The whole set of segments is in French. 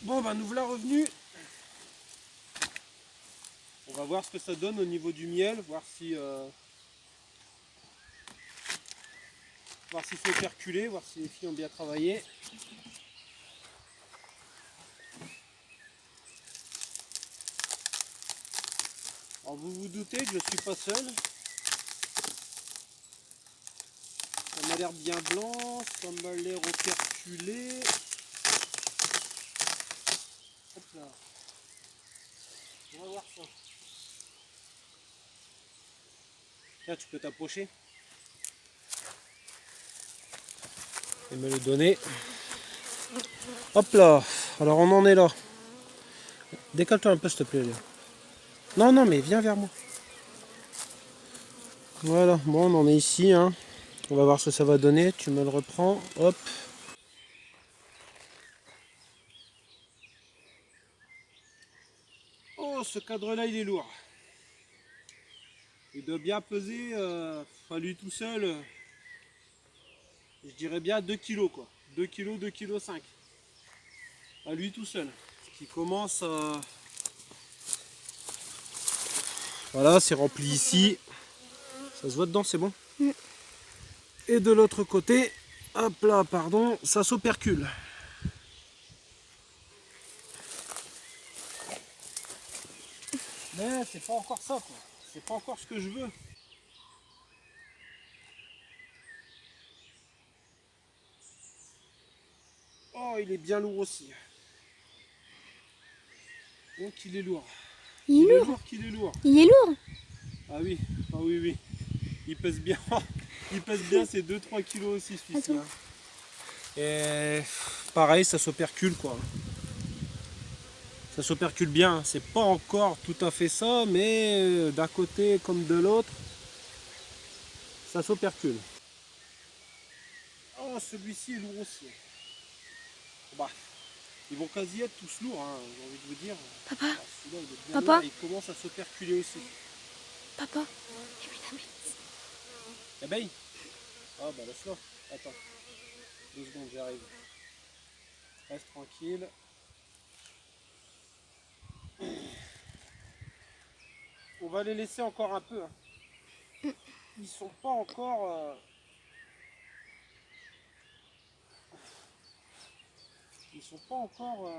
Bon bah nous voilà revenus. On va voir ce que ça donne au niveau du miel, voir si c'est perculé, voir si les filles ont bien travaillé. Alors vous vous doutez que je ne suis pas seul. Ça m'a l'air bien blanc, ça m'a l'air operculé. Hop là. On va voir ça. Là tu peux t'approcher et me le donner. Hop là. Alors on en est là. Décale-toi un peu s'il te plaît. Léa. Non, non, mais viens vers moi. Voilà, bon on en est ici. Hein. On va voir ce que ça va donner. Tu me le reprends. Hop. Oh, ce cadre-là, il est lourd. Il doit bien peser, à lui tout seul, je dirais bien 2 kg quoi. 2 kg, 2 kg 5. À lui tout seul. Ce qui commence à... Voilà, c'est rempli ici. Ça se voit dedans, c'est bon. Et de l'autre côté, hop là, pardon, ça s'opercule. Mais c'est pas encore ça quoi. C'est pas encore ce que je veux. Oh, il est bien lourd aussi. Donc il est lourd. Il est lourd. Qu'il est lourd. Il est lourd. Ah oui, ah oui, oui. Il pèse bien. Il pèse bien, c'est 2-3 kg aussi celui-ci. Hein. Et pareil, ça s'opercule quoi. Ça s'opercule bien. C'est pas encore tout à fait ça, mais d'un côté comme de l'autre, ça s'opercule. Oh, celui-ci est lourd aussi. Bah, ils vont quasi être tous lourds, hein, j'ai envie de vous dire. Papa, Ah, celui-là, il est bien Papa. lourd, il commence à s'operculer aussi. papa. Abeille. Ah bah laisse-la. Attends. 2 secondes, j'arrive. Reste tranquille. On va les laisser encore un peu. Hein. Ils sont pas encore... Ils sont pas encore...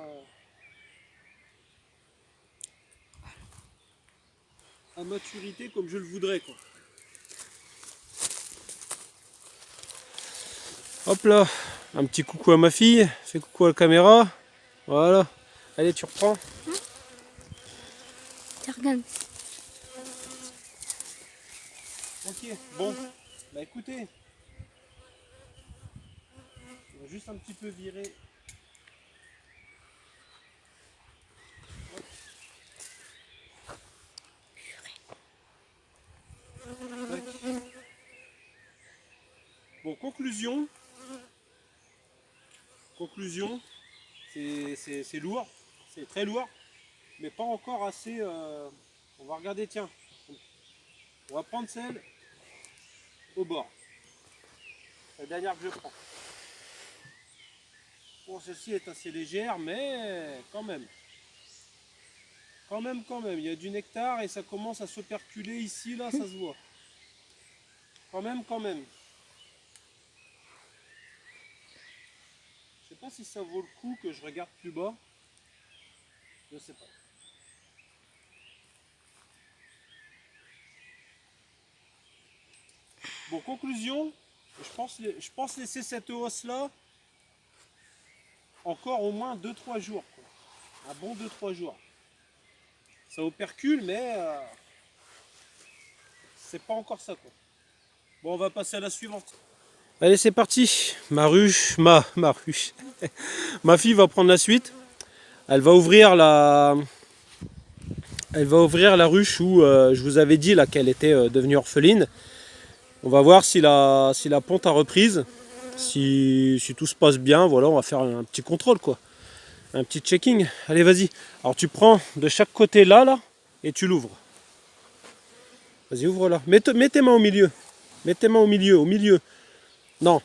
à maturité comme je le voudrais quoi. Hop là, un petit coucou à ma fille, fais coucou à la caméra, voilà, allez tu reprends. Tiens, regarde. Ok, bon, bah écoutez, on va juste un petit peu virer. Bon, conclusion, c'est lourd, c'est très lourd, mais pas encore assez. On va regarder, tiens, on va prendre celle au bord, la dernière que je prends. Bon, celle-ci est assez légère, mais quand même. Quand même, il y a du nectar et ça commence à s'operculer ici, là, ça se voit. Quand même. Je sais pas si ça vaut le coup que je regarde plus bas. Je sais pas. Bon, conclusion, je pense laisser cette hausse là encore au moins 2-3 jours. Quoi. Un bon 2-3 jours. Ça opercule, mais c'est pas encore ça. Quoi. Bon, on va passer à la suivante. Allez, c'est parti. Ma ruche. Ma fille va prendre la suite. Elle va ouvrir la ruche où je vous avais dit là qu'elle était devenue orpheline. On va voir si la ponte a reprise. Si tout se passe bien, voilà, on va faire un petit contrôle quoi. Un petit checking. Allez, vas-y. Alors tu prends de chaque côté là, et tu l'ouvres. Vas-y, ouvre là. Mets tes mains au milieu. Mets tes mains au milieu. Non,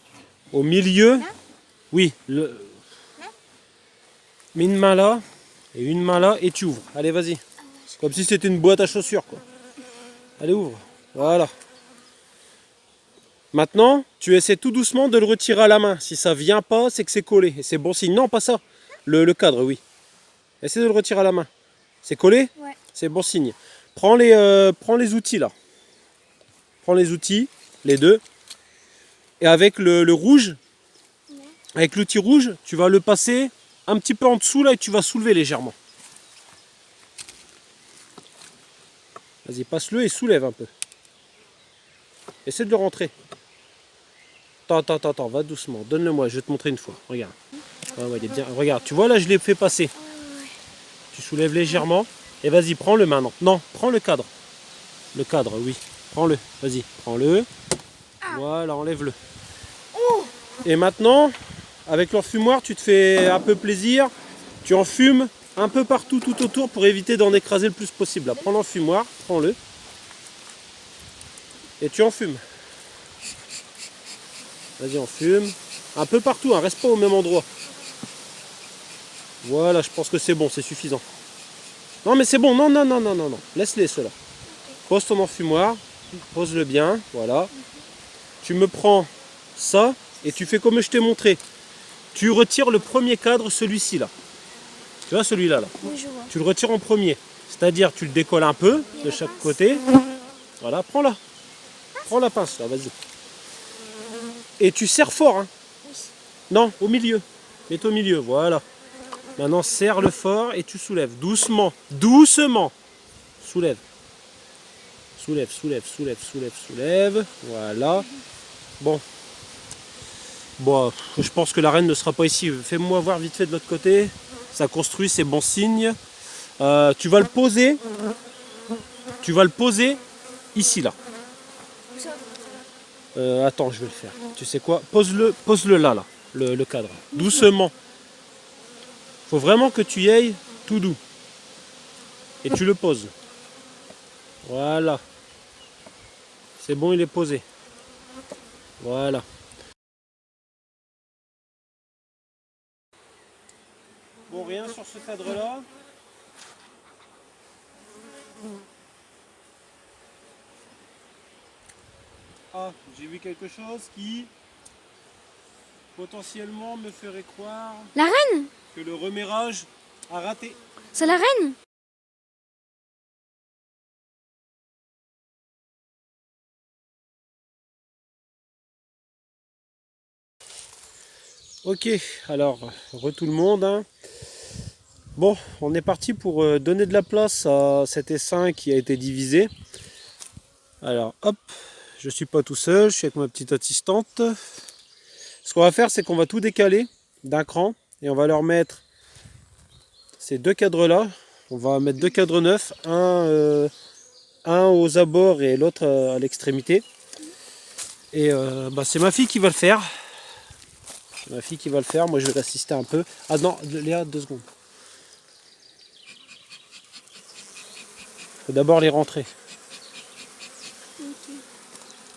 au milieu. Oui. Mets une main là et une main là et tu ouvres. Allez, vas-y. Comme si c'était une boîte à chaussures, quoi. Allez, ouvre. Voilà. Maintenant, tu essaies tout doucement de le retirer à la main. Si ça vient pas, c'est que c'est collé. Et c'est bon signe. Non, pas ça. Le cadre, oui. Essaie de le retirer à la main. C'est collé? Ouais. C'est bon signe. Prends les outils là. Prends les outils, les deux. Et avec le rouge, avec l'outil rouge, tu vas le passer un petit peu en dessous là et tu vas soulever légèrement. Vas-y, passe-le et soulève un peu. Essaie de le rentrer. Attends, va doucement. Donne-le-moi, je vais te montrer une fois. Regarde. Ouais, il est bien. Regarde, tu vois là, je l'ai fait passer. Tu soulèves légèrement. Et vas-y, prends-le maintenant. Non, prends le cadre. Le cadre, oui. Prends-le. Vas-y, prends-le. Voilà, enlève-le. Et maintenant, avec l'enfumoir, tu te fais un peu plaisir. Tu enfumes un peu partout, tout autour, pour éviter d'en écraser le plus possible. Là, prends l'enfumoir, prends-le. Et tu enfumes. Vas-y, enfume. Un peu partout, hein, reste pas au même endroit. Voilà, je pense que c'est bon, c'est suffisant. Non, mais c'est bon, non. Laisse-les, ceux-là. Pose ton enfumoir, pose-le bien, voilà. Tu me prends ça et tu fais comme je t'ai montré. Tu retires le premier cadre, celui-ci là. Tu vois celui-là là. Oui, je vois. Tu le retires en premier. C'est-à-dire tu le décolles un peu de chaque côté. Voilà, prends-la. Prends la pince là, vas-y. Et tu serres fort, hein. Non, au milieu. Mets au milieu, voilà. Maintenant serre-le fort et tu soulèves. Doucement. Soulève. Soulève. Voilà. Bon, je pense que la reine ne sera pas ici. Fais-moi voir vite fait de l'autre côté. Ça construit, c'est bon signe. Tu vas le poser. Ici, là. Attends, je vais le faire. Tu sais quoi? Pose-le là, le cadre. Doucement. Faut vraiment que tu y ailles tout doux. Et tu le poses. Voilà. C'est bon, il est posé. Voilà. Bon, rien sur ce cadre-là. Ah, j'ai vu quelque chose qui potentiellement me ferait croire La reine? que le reménage a raté. C'est la reine? Ok, alors, tout le monde. Hein. Bon, on est parti pour donner de la place à cet essaim qui a été divisé. Alors, hop, je suis pas tout seul, je suis avec ma petite assistante. Ce qu'on va faire, c'est qu'on va tout décaler d'un cran et on va leur mettre ces deux cadres là. On va mettre deux cadres neufs, un aux abords et l'autre à l'extrémité. Et c'est ma fille qui va le faire. C'est ma fille qui va le faire, moi je vais l'assister un peu. Ah non, Léa, 2 secondes. Faut d'abord les rentrer.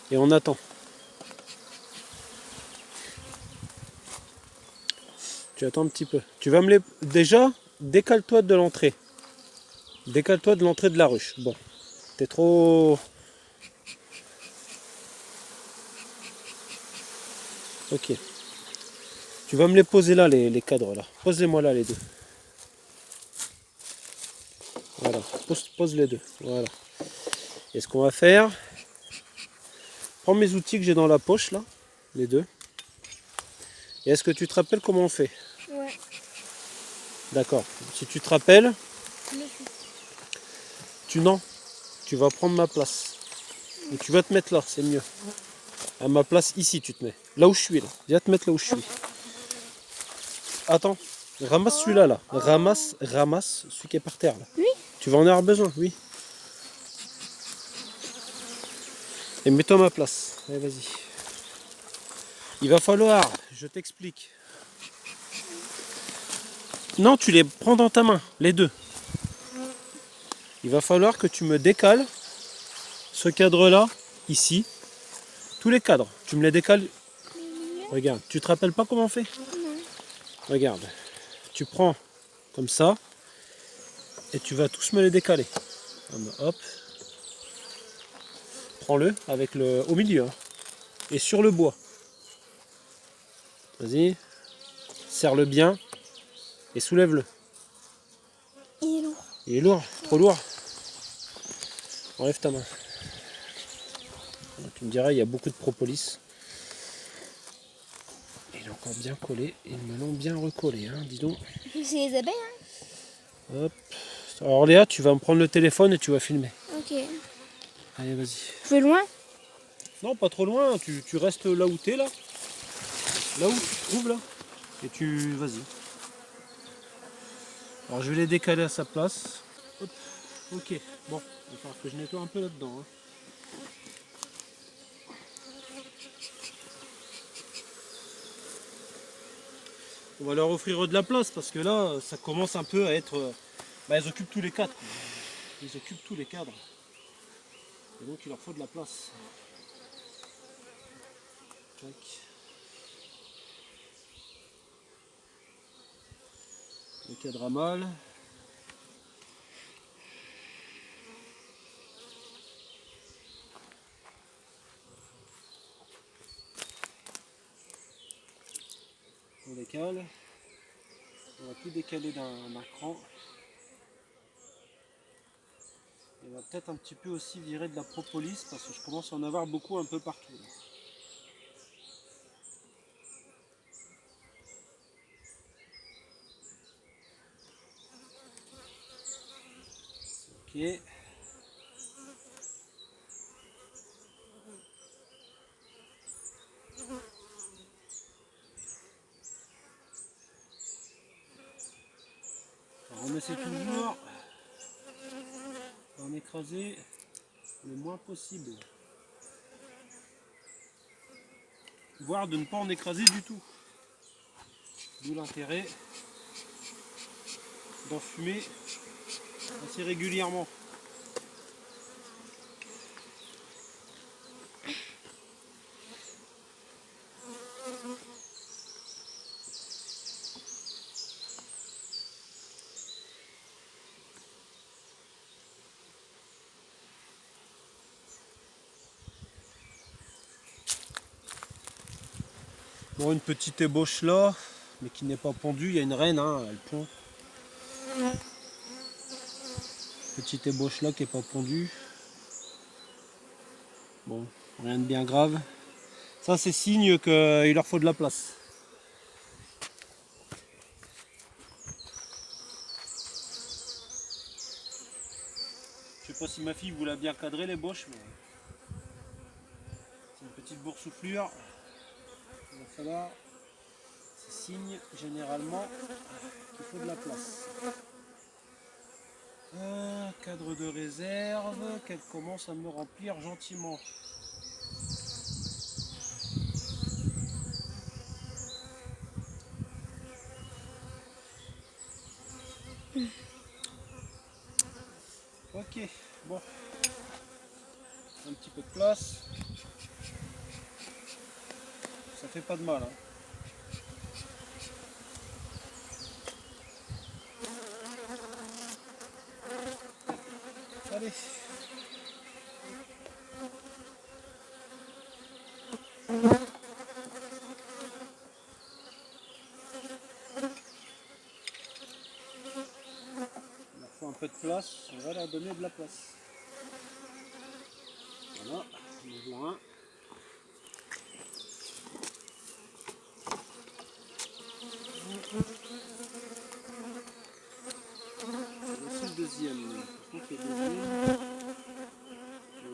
Et on attend. Tu attends un petit peu. Tu vas me les... Déjà, décale-toi de l'entrée. Décale-toi de l'entrée de la ruche. Bon, t'es trop... Ok. Tu vas me les poser là, les cadres là. Pose-les-moi là, les deux. Voilà, pose les deux. Voilà. Et ce qu'on va faire... Prends mes outils que j'ai dans la poche là, les deux. Et est-ce que tu te rappelles comment on fait? Ouais. D'accord. Si tu te rappelles, tu vas prendre ma place. Et tu vas te mettre là, c'est mieux. À ma place ici, tu te mets. Là où je suis là. Viens te mettre là où je suis. Attends, ramasse celui-là là. Ramasse celui qui est par terre là. Oui. Tu vas en avoir besoin, oui. Et mets-toi à ma place. Allez, vas-y. Il va falloir, je t'explique. Non, tu les prends dans ta main, les deux. Il va falloir que tu me décales ce cadre-là, ici. Tous les cadres, tu me les décales. Regarde, tu te rappelles pas comment on fait? Non. Regarde, tu prends comme ça. Et tu vas tous me les décaler. Hop. Prends-le avec le au milieu. Hein. Et sur le bois. Vas-y. Serre-le bien. Et soulève-le. Il est lourd. Il est lourd, trop lourd. Enlève ta main. Tu me diras, il y a beaucoup de propolis. Il est encore bien collé. Ils me l'ont bien recollé, hein, dis donc. C'est les abeilles, hein? Hop. Alors Léa, tu vas me prendre le téléphone et tu vas filmer. Ok. Allez, vas-y. Je vais loin? Non, pas trop loin. Tu restes là où t'es, là. Là où tu te trouves, là. Et tu... Vas-y. Alors je vais les décaler à sa place. Hop. Ok. Bon, il va falloir que je nettoie un peu là-dedans. Hein. On va leur offrir de la place parce que là, ça commence un peu à être... Bah, elles occupent tous les cadres. Quoi. Ils occupent tous les cadres. Et donc il leur faut de la place. Tac. Le cadre à mâle. On décale. On va tout décaler d'un cran. Et on va peut-être un petit peu aussi virer de la propolis parce que je commence à en avoir beaucoup un peu partout. Là. Ok. Alors on essaie toujours d'en écraser le moins possible. Voire de ne pas en écraser du tout. D'où l'intérêt d'en fumer assez régulièrement. Bon, une petite ébauche là, mais qui n'est pas pendue. Il y a une reine, hein, elle pond. Petite ébauche là qui n'est pas pondue. Bon, rien de bien grave. Ça, c'est signe qu'il leur faut de la place. Je sais pas si ma fille vous l'a bien cadré l'ébauche, mais c'est une petite boursouflure. Il va falloir, c'est signe généralement qu'il faut de la place. Cadre de réserve, qu'elle commence à me remplir gentiment. Ok, bon. Un petit peu de place. Ça fait pas de mal. Hein. Allez. Il leur faut un peu de place, on va leur donner de la place. Voilà, on ouvre un. Voici le deuxième. Par contre, le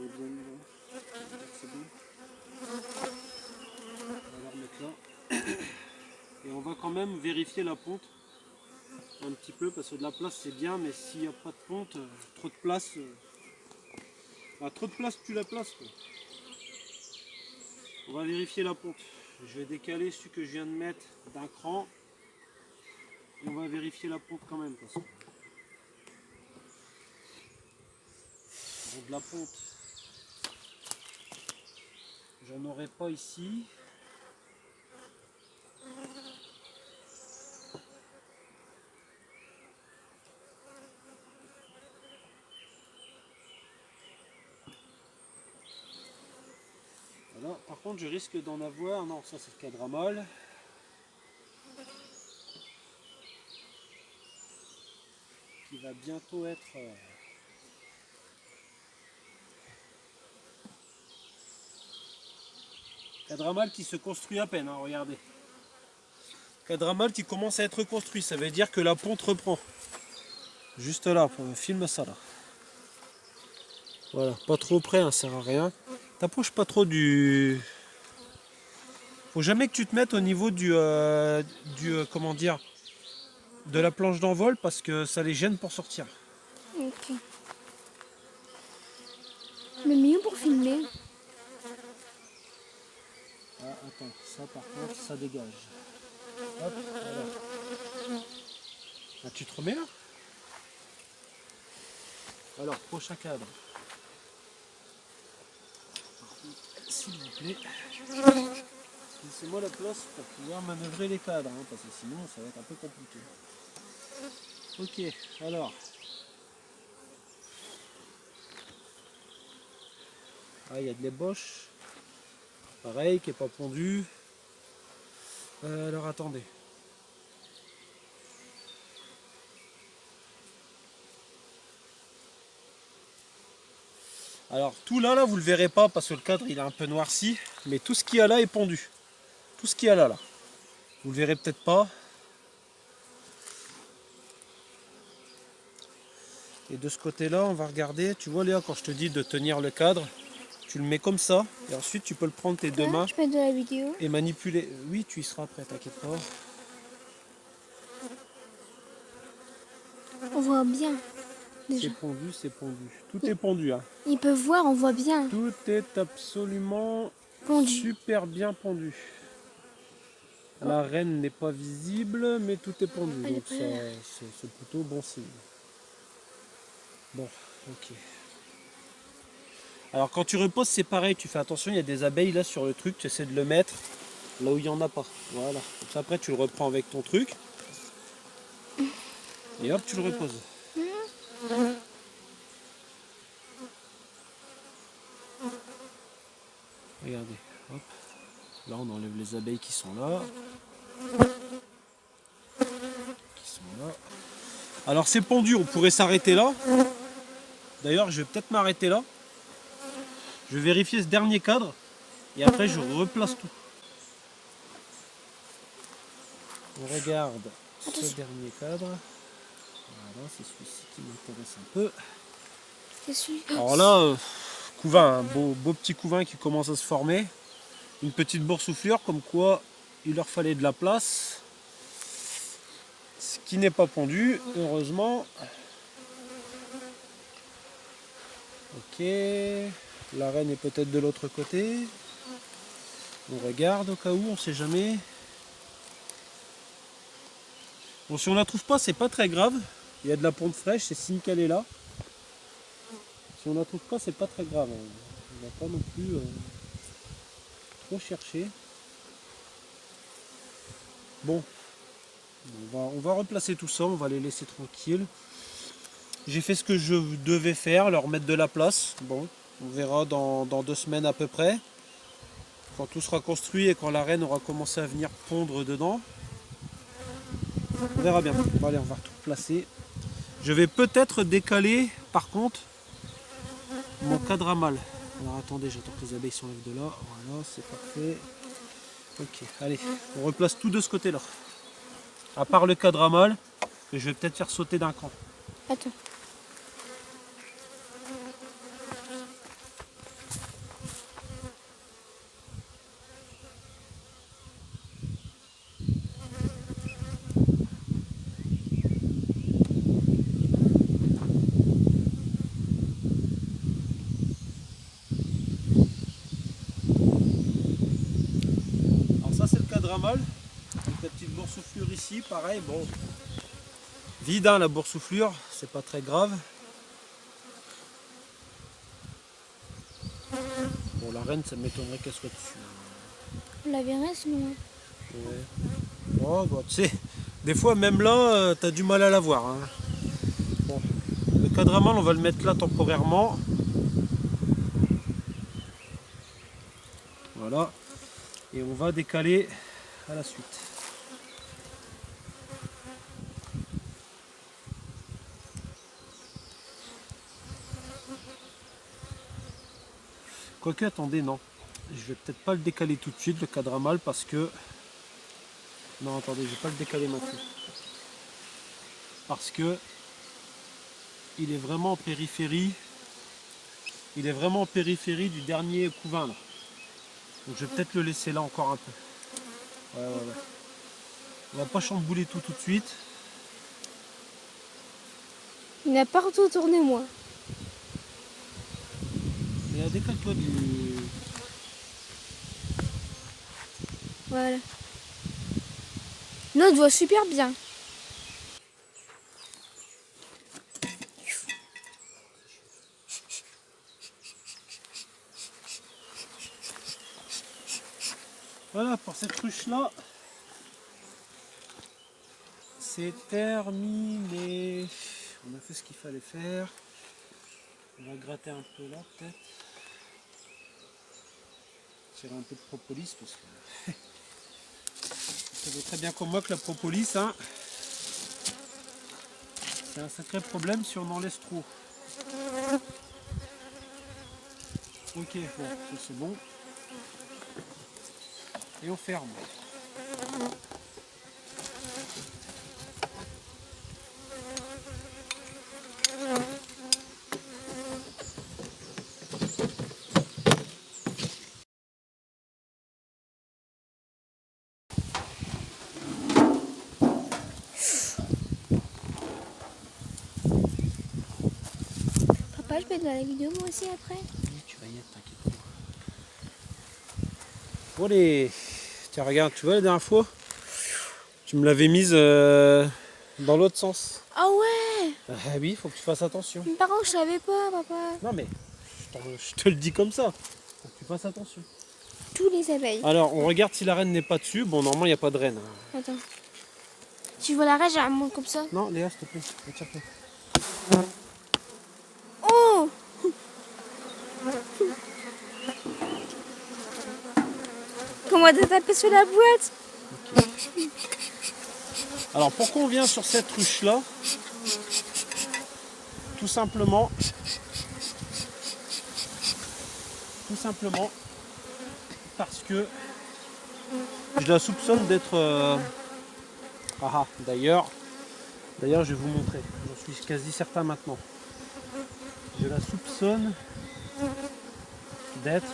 deuxième, c'est bon. On va le remettre là. Et on va quand même vérifier la ponte un petit peu parce que de la place c'est bien, mais s'il n'y a pas de ponte, trop de place, trop de place tue la place. Quoi. On va vérifier la ponte. Je vais décaler celui que je viens de mettre d'un cran. Et on va vérifier la ponte quand même. Parce que... Donc de la ponte, j'en aurai pas ici. par contre je risque d'en avoir, non ça c'est le cadramol. Qui va bientôt être... Cadramol qui se construit à peine, hein, regardez. Cadramol qui commence à être construit, ça veut dire que la ponte reprend. Juste là, filme ça là. Voilà, pas trop près, hein, ça sert à rien. T'approches pas trop du... Faut jamais que tu te mettes au niveau comment dire, de la planche d'envol parce que ça les gêne pour sortir. Ok. Mais mieux pour filmer. Ah, attends, ça par contre, ça dégage. Hop, voilà. Ah, tu te remets là? Alors, prochain cadre. S'il vous plaît, laissez-moi la place pour pouvoir manœuvrer les cadres, hein, parce que sinon ça va être un peu compliqué. Ok, alors. Ah, il y a de l'ébauche. Pareil, qui n'est pas pondu. Alors attendez. Alors tout là, vous le verrez pas parce que le cadre il est un peu noirci, mais tout ce qu'il y a là est pondu. Tout ce qu'il y a là. Vous le verrez peut-être pas. Et de ce côté-là, on va regarder. Tu vois Léa, quand je te dis de tenir le cadre, tu le mets comme ça. Et ensuite, tu peux le prendre tes deux mains Je peux être de la vidéo. et manipuler. Oui, tu y seras après, t'inquiète pas. On voit bien. C'est pondu, c'est pondu. Tout est pondu. Hein. Ils peuvent voir, on voit bien. Tout est absolument Pondu. super bien pondu. La reine n'est pas visible, mais tout est pondu. Elle est Donc pas là. c'est plutôt bon signe. Bon, ok. Alors quand tu reposes, c'est pareil. Tu fais attention, il y a des abeilles là sur le truc. Tu essaies de le mettre là où il n'y en a pas. Voilà. Comme ça, après, tu le reprends avec ton truc. Et hop, tu le reposes. Regardez, hop. Là on enlève les abeilles qui sont là. Alors c'est pendu, on pourrait s'arrêter là. D'ailleurs je vais peut-être m'arrêter là. Je vais vérifier ce dernier cadre. Et après je replace tout. On regarde ce dernier cadre. Voilà, c'est celui-ci qui m'intéresse un peu. C'est celui. Alors là, couvain, un beau petit couvain qui commence à se former. Une petite boursouflure, comme quoi il leur fallait de la place. Ce qui n'est pas pondu, heureusement. Ok, la reine est peut-être de l'autre côté. On regarde au cas où, on ne sait jamais. Bon, si on la trouve pas, c'est pas très grave. Il y a de la ponte fraîche, c'est signe qu'elle est là. Si on la trouve pas, c'est pas très grave. On va pas non plus trop chercher. Bon, on va replacer tout ça, on va les laisser tranquilles. J'ai fait ce que je devais faire, leur mettre de la place. Bon, on verra dans 2 semaines à peu près. Quand tout sera construit et quand la reine aura commencé à venir pondre dedans. On verra bien. Bon, allez, on va tout placer. Je vais peut-être décaler, par contre, mon cadre à mal. Alors attendez, j'attends que les abeilles s'enlèvent de là. Voilà, c'est parfait. Ok, allez, on replace tout de ce côté-là. À part le cadre à mal, que je vais peut-être faire sauter d'un cran. Attends. Alors ça c'est le cadre à mal. Avec la petite boursouflure ici, pareil, bon. Vide hein, la boursouflure, c'est pas très grave. Bon la reine ça m'étonnerait qu'elle soit dessus. On la verrait sinon. Ouais. Oh bah tu sais, des fois même là, t'as du mal à la voir. Hein. Bon. Le cadre à mal on va le mettre là temporairement. Voilà. Et on va décaler à la suite. Quoique, attendez, non. Je vais peut-être pas le décaler tout de suite, le cadre mâle, parce que... Non, attendez, je vais pas le décaler maintenant. Parce que il est vraiment en périphérie. Il est vraiment en périphérie du dernier couvain là. Donc je vais peut-être le laisser là encore un peu. Ouais. On va pas chambouler tout de suite. Il n'a pas retourné moi. Mais décale-toi du... Voilà. L'autre voit super bien. Voilà, pour cette ruche là, c'est terminé. On a fait ce qu'il fallait faire. On va gratter un peu là peut-être. Tirer un peu de propolis parce que vous savez très bien comme moi que la propolis, hein, c'est un sacré problème si on en laisse trop. Ok, bon, ça c'est bon. Et on ferme. Papa, je peux être dans la vidéo moi aussi après? Oui, tu vas y être, t'inquiète pas. Bon allez, tiens regarde, tu vois la dernière fois, tu me l'avais mise dans l'autre sens. Ah ouais! Ah oui, il faut que tu fasses attention. Mais par contre, je savais pas, papa. Non mais, je te le dis comme ça, faut que tu fasses attention. Tous les abeilles. Alors, on regarde si la reine n'est pas dessus. Bon, normalement, il n'y a pas de reine. Attends. Tu vois la rage, j'ai un monde comme ça. Non, Léa, s'il te plaît, retire-toi. Oh! Comment t'as tapé sur la boîte? Alors, pourquoi on vient sur cette ruche-là? Tout simplement parce que je la soupçonne d'être... d'ailleurs, je vais vous montrer. J'en suis quasi certain maintenant. Je la soupçonne d'être...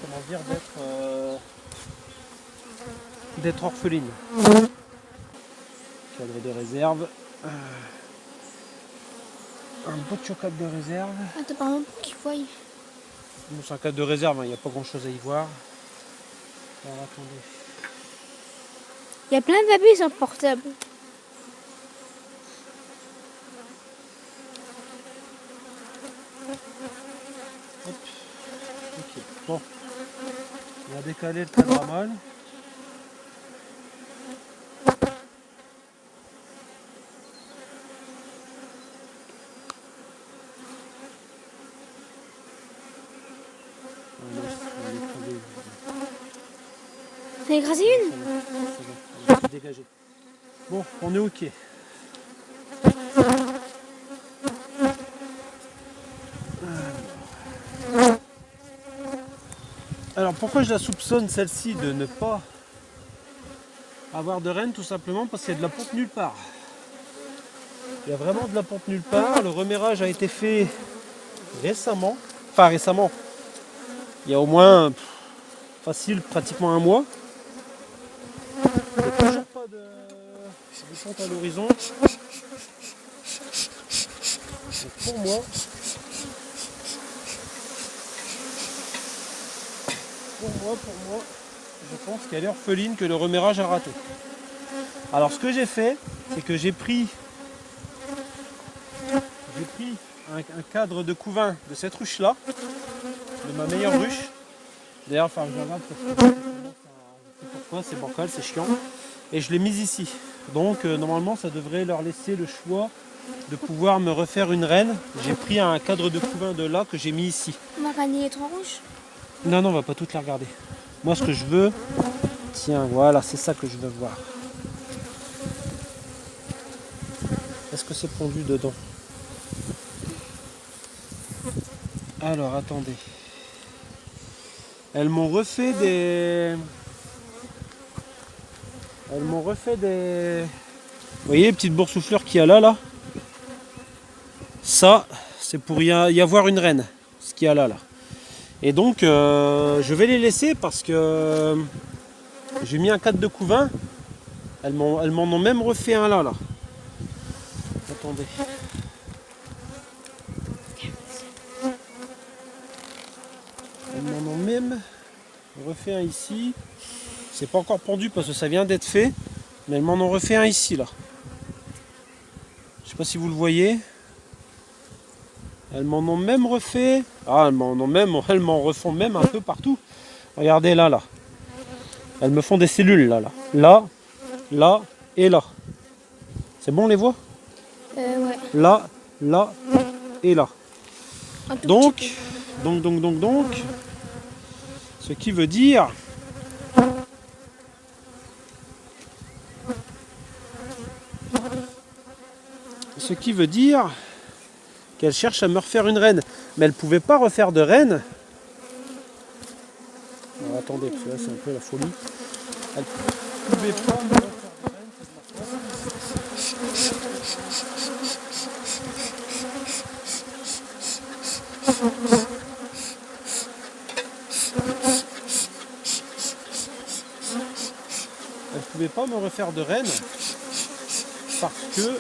comment dire, d'être orpheline. Cadre de réserve. Un beau chocolat de réserve. Attends, par exemple, qu'il voie. Bon, c'est un cadre de réserve, il n'y a pas grand chose à y voir. Alors attendez. Il y a plein d'abeilles sur le portable. Hop. Ok. Bon. On va décaler le cadre mâle. T'as écrasé une? C'est bon, dégagé. Bon, on est ok. Alors pourquoi je la soupçonne celle-ci de ne pas avoir de reine? Tout simplement parce qu'il y a de la ponte nulle part. Il y a vraiment de la ponte nulle part. Le remérage a été fait récemment. Enfin récemment. Il y a au moins facile pratiquement un mois. Il n'y a toujours pas de ponte à l'horizon. Pour moi, je pense qu'elle est orpheline, que le remérage a raté. Alors ce que j'ai fait, c'est que j'ai pris un cadre de couvain de cette ruche là, de ma meilleure ruche. D'ailleurs, enfin, je regarde pourquoi, c'est bancal, c'est chiant. Et je l'ai mise ici. Donc normalement ça devrait leur laisser le choix de pouvoir me refaire une reine. J'ai pris un cadre de couvain de là que j'ai mis ici. On va gagner les trois rouges. Non, non, on va pas toutes les regarder. Moi, ce que je veux... Tiens, voilà, c'est ça que je veux voir. Est-ce que c'est pondu dedans? Alors, attendez. Elles m'ont refait des... Vous voyez les petites boursouflures qu'il y a là? Ça, c'est pour y avoir une reine. Ce qu'il y a là. Et donc, je vais les laisser parce que j'ai mis un cadre de couvain. Elles m'en ont même refait un là. Attendez. Elles m'en ont même refait un ici. C'est pas encore pendu parce que ça vient d'être fait. Mais elles m'en ont refait un ici là. Je sais pas si vous le voyez. Elles m'en ont même refait. Ah, elles m'en refont même un peu partout. Regardez là. Elles me font des cellules là. Là et là. C'est bon, on les voit? Ouais. Là et là. Un tout Donc, petit ce qui veut dire qu'elle cherche à me refaire une reine. Mais elle ne pouvait pas refaire de reine. Alors, attendez, parce que là c'est un peu la folie. Elle ne pouvait pas me refaire de reine. Elle ne pouvait pas me refaire de reine parce que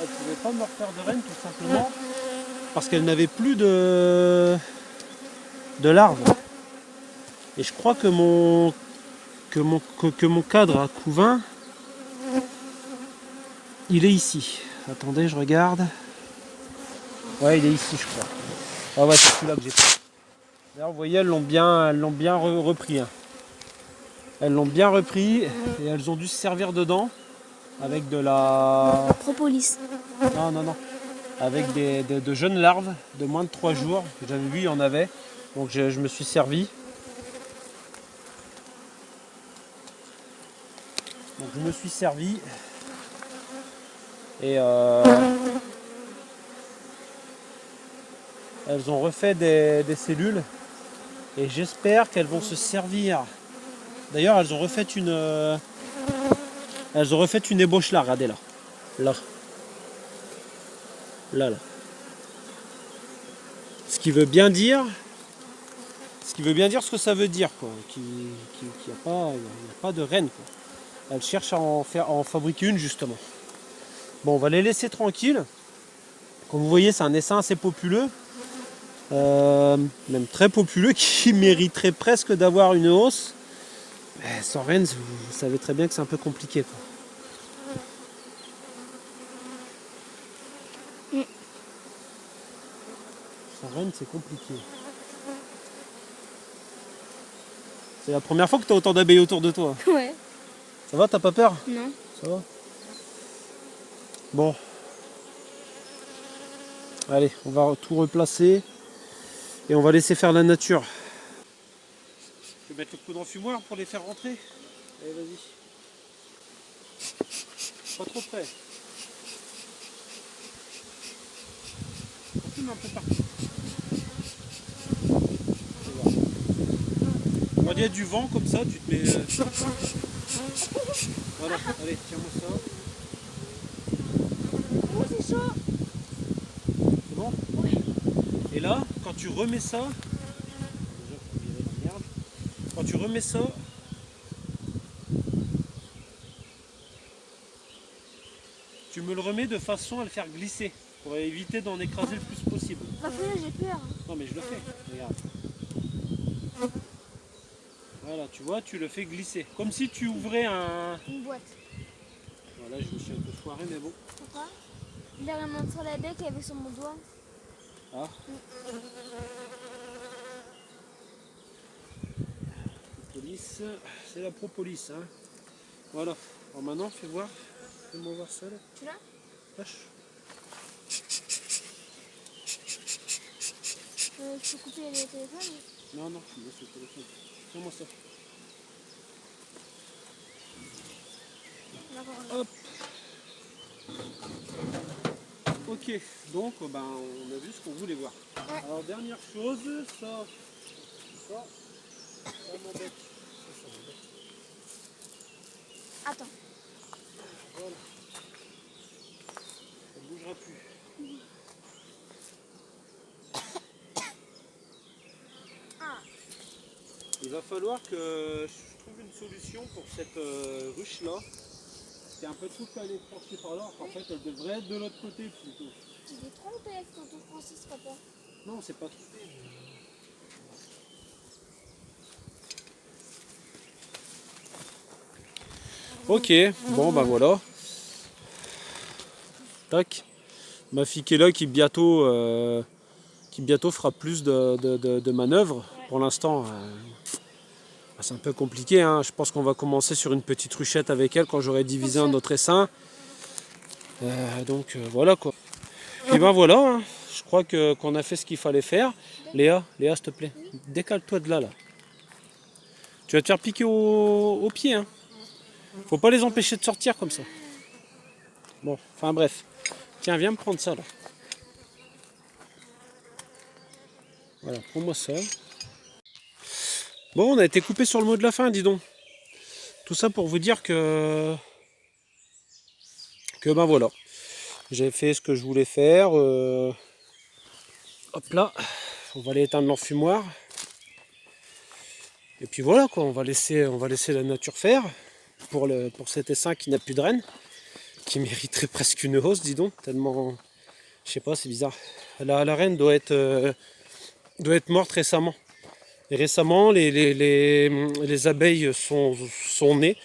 elle pouvait pas me refaire de reine tout simplement parce qu'elle n'avait plus de larves. Et je crois que mon cadre à couvain, il est ici. Attendez, je regarde. Ouais, il est ici, je crois. Ah ouais, c'est celui-là que j'ai pris. D'ailleurs, vous voyez, elles l'ont bien repris. Hein. Elles l'ont bien repris et elles ont dû se servir dedans avec de la... propolis. Non. Avec de jeunes larves de moins de 3 jours. J'avais vu, il y en avait. Donc je me suis servi. Et elles ont refait des cellules. Et j'espère qu'elles vont se servir. D'ailleurs, elles ont refait une ébauche là, regardez là. Là. Ce qui veut bien dire ce que ça veut dire, quoi. Qu'il n'y a pas de reine, quoi. Elles cherchent à en fabriquer une, justement. Bon, on va les laisser tranquilles. Comme vous voyez, c'est un essaim assez populeux. Même très populeux, qui mériterait presque d'avoir une hausse. Mais sans reine, vous savez très bien que c'est un peu compliqué, quoi. Sans reine, c'est compliqué. C'est la première fois que tu as autant d'abeilles autour de toi. Ouais. Ça va, t'as pas peur? Non. Ça va? Bon. Allez, on va tout replacer. Et on va laisser faire la nature. Je vais mettre le coup d'enfumoir pour les faire rentrer. Allez, vas-y. Pas trop près. On fume un peu partout. Quand il y a du vent comme ça, tu te mets... Voilà, allez, tiens-moi ça. Oh, c'est chaud. C'est bon? Ouais. Et là, quand tu remets ça... Déjà, faut virer la merde. Quand tu remets ça... Tu me le remets de façon à le faire glisser. Pour éviter d'en écraser le plus possible. Bah, j'ai peur. Non mais je le fais, regarde. Voilà, tu vois, tu le fais glisser. Comme si tu ouvrais Une boîte. Voilà, je me suis un peu foiré, mais bon. Pourquoi? Il a remonté sur la bec avec son mon doigt. Ah. Police. propolis. C'est la propolis. Hein. Voilà. Alors maintenant, fais-moi voir ça là. Tu l'as? Lâche. Je peux couper le téléphone? Non, non, je laisse le téléphone. Tiens-moi ça. D'accord. Hop. Ok, donc ben, on a vu ce qu'on voulait voir. Ouais. Alors dernière chose, ça m'embête. Ça m'embête. Attends. Voilà. Ça ne bougera plus. Ah. Il va falloir que je trouve une solution pour cette ruche là. C'est un peu trop qu'elle est tranchée par là. En fait, elle devrait être de l'autre côté plutôt. Tu t'es trompé avec tonton Francis, papa. Non, c'est pas trompé. Ok, bon bah voilà. Tac. Ma fille qui est là qui bientôt fera plus de manœuvres. Ouais. Pour l'instant, c'est un peu compliqué. Hein. Je pense qu'on va commencer sur une petite ruchette avec elle quand j'aurai divisé un autre essaim. Donc voilà quoi. Et ben voilà, hein. Je crois qu'on a fait ce qu'il fallait faire. Léa, s'il te plaît, décale-toi de là, là. Tu vas te faire piquer au pied. Hein. Faut pas les empêcher de sortir comme ça. Bon, enfin bref. Tiens, viens me prendre ça là. Voilà, prends-moi ça. Bon, on a été coupé sur le mot de la fin, dis donc. Tout ça pour vous dire que ben voilà. J'ai fait ce que je voulais faire. Hop là, on va aller éteindre l'enfumoir. Et puis voilà quoi, on va laisser la nature faire pour cet essaim qui n'a plus de reine, qui mériterait presque une hausse, dis donc, tellement, je sais pas, c'est bizarre. La reine doit être morte récemment. Et récemment, les abeilles sont nées,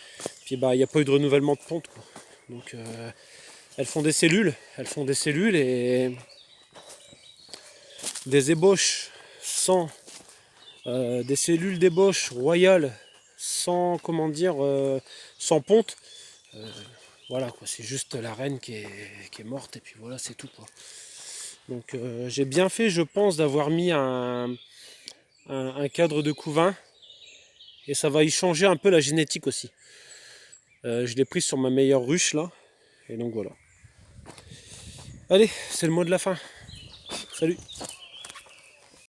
puis bah il n'y a pas eu de renouvellement de ponte, quoi. Donc elles font des cellules et des ébauches sans des cellules d'ébauche royales sans comment dire sans ponte. Voilà quoi, c'est juste la reine qui est morte et puis voilà, c'est tout quoi. Donc j'ai bien fait, je pense, d'avoir mis un cadre de couvain et ça va y changer un peu la génétique aussi. Je l'ai pris sur ma meilleure ruche là et donc voilà. Allez, c'est le mot de la fin. Salut.